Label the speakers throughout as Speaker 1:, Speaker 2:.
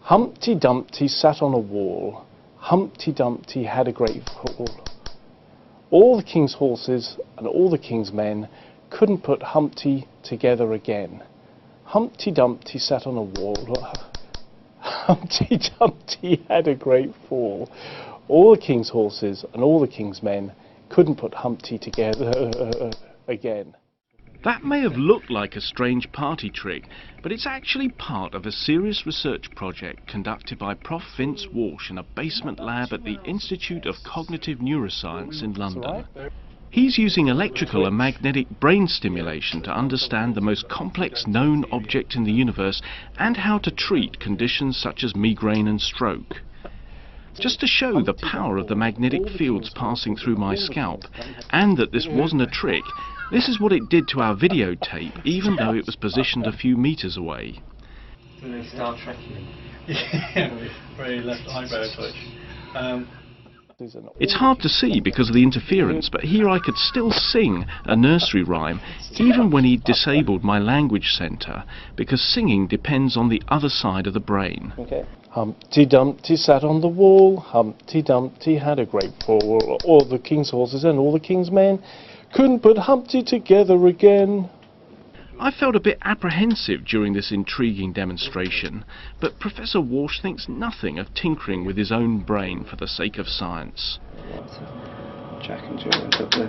Speaker 1: Humpty Dumpty sat on a wall. Humpty Dumpty had a great fall. All the king's horses and all the king's men couldn't put Humpty together again. Humpty Dumpty sat on a wall. Humpty Dumpty had a great fall. All the king's horses and all the king's men couldn't put Humpty together again.
Speaker 2: That may have looked like a strange party trick, but it's actually part of a serious research project conducted by Prof Vince Walsh in a basement lab at the Institute of Cognitive Neuroscience in London. He's using electrical and magnetic brain stimulation to understand the most complex known object in the universe and how to treat conditions such as migraine and stroke. Just to show the power of the magnetic fields passing through my scalp, and that this wasn't a trick, this is what it did to our videotape, even though it was positioned a few meters away.
Speaker 3: Star Trek. Yeah, very left eyebrow twitch.
Speaker 2: It's hard to see because of the interference, but here I could still sing a nursery rhyme, even when he disabled my language centre, because singing depends on the other side of the brain.
Speaker 1: Okay. Humpty Dumpty sat on the wall. Humpty Dumpty had a great fall. All the king's horses and all the king's men couldn't put Humpty together again.
Speaker 2: I felt a bit apprehensive during this intriguing demonstration, but Professor Walsh thinks nothing of tinkering with his own brain for the sake of science.
Speaker 4: Jack and Jill went up the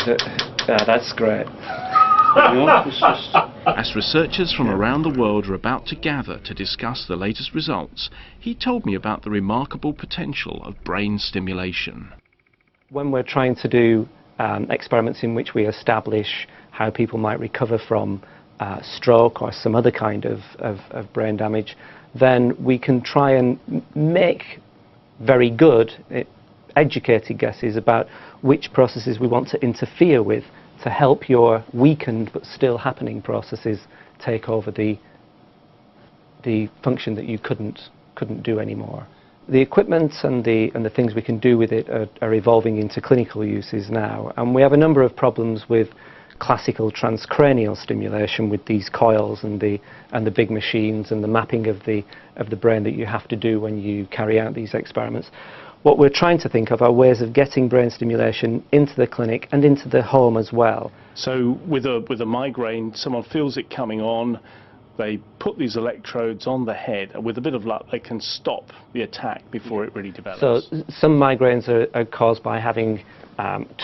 Speaker 4: hook. Yeah, that's great.
Speaker 2: As researchers from around the world are about to gather to discuss the latest results, he told me about the remarkable potential of brain stimulation.
Speaker 4: When we're trying to do experiments in which we establish how people might recover from stroke or some other kind of brain damage, then we can try and make very good, educated guesses about which processes we want to interfere with to help your weakened but still happening processes take over the function that you couldn't do anymore. The equipment and the things we can do with it are evolving into clinical uses now, and we have a number of problems with classical transcranial stimulation with these coils and the big machines and the mapping of the brain that you have to do when you carry out these experiments. What we're trying to think of are ways of getting brain stimulation into the clinic and into the home as well.
Speaker 1: So with a migraine, someone feels it coming on, they put these electrodes on the head, and with a bit of luck they can stop the attack before it really develops.
Speaker 4: So some migraines are caused by having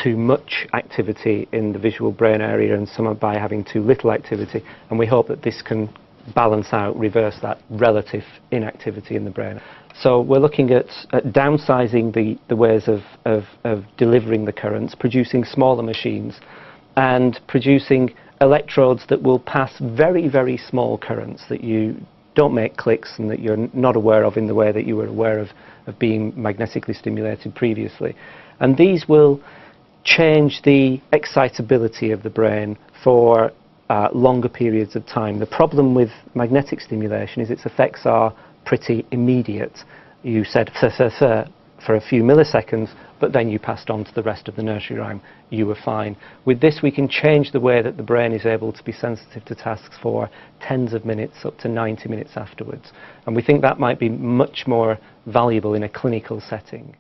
Speaker 4: too much activity in the visual brain area, and some are by having too little activity, and we hope that this can balance out, reverse that relative inactivity in the brain. So we're looking at downsizing the ways of delivering the currents, producing smaller machines, and producing electrodes that will pass very, very small currents that you don't make clicks and that you're not aware of in the way that you were aware of being magnetically stimulated previously. And these will change the excitability of the brain for longer periods of time. The problem with magnetic stimulation is its effects are pretty immediate. You said for a few milliseconds, but then you passed on to the rest of the nursery rhyme. You were fine. With this, we can change the way that the brain is able to be sensitive to tasks for tens of minutes, up to 90 minutes afterwards. And we think that might be much more valuable in a clinical setting.